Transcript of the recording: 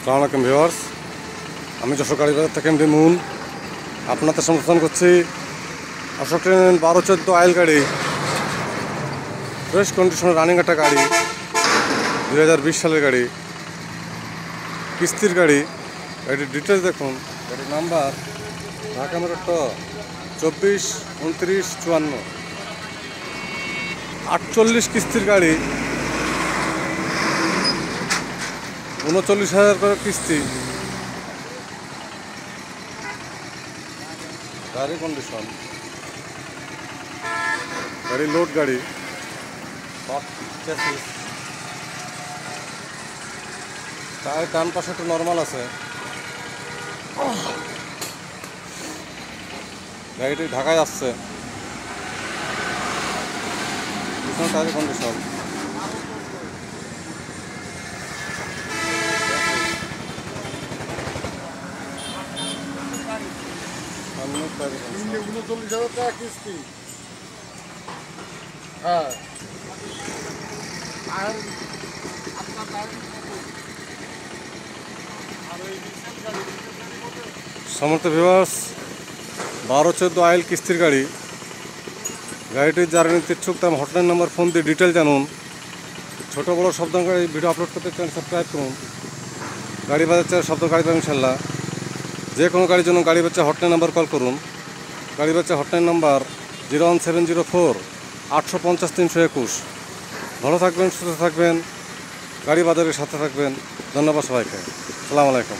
আসসালামু আলাইকুম ভিউয়ার্স, আমি যশোর গাড়ি বাজার থেকে এমডি মুন আপনাদের সমর্থন করছি। অশোক ট্রেন 12-14 আইল গাড়ি, ফ্রেশ কন্ডিশনের রানিং একটা গাড়ি, 2020 সালের গাড়ি, কিস্তির গাড়ি। গাড়ির ডিটেলস দেখুন। গাড়ির নাম্বার ঢাকা মেট্রো 24-29-54, 48 কিস্তির গাড়ি, 39,000 করে কিস্তি। গাড়ি কন্ডিশন, গাড়ি লোড গাড়ি, টায়ার ডান পাশে একটু নর্মাল আছে। গাড়িটি ঢাকায় আসছে। টায়ার কন্ডিশন, $39,000 টাকা কিস্তি। হ্যাঁ, আর সমর্থ ভিউয়ার্স, 12-14 আইল কিস্তির গাড়ি। গাড়িটির যারা নিতে ইচ্ছুক তার হটলাইন নাম্বার ফোন দিয়ে ডিটেল জানুন। ছোটো বড়ো শব্দ গাড়ি ভিডিও আপলোড করতে চান সাবস্ক্রাইব করুন। গাড়ি বাজার চাই শব্দ গাড়ি পাবেন ইনশাল্লাহ। যে কোনো গাড়ির জন্য গাড়ি বাচ্চা হটলাইন নাম্বার কল করুন। গাড়ি বাচ্চা হটলাইন নাম্বার 01704-850-321। ভালো থাকবেন, সুস্থ থাকবেন, গাড়ি বাজারের সাথে থাকবেন। ধন্যবাদ সবাইকে। আসসালামু আলাইকুম।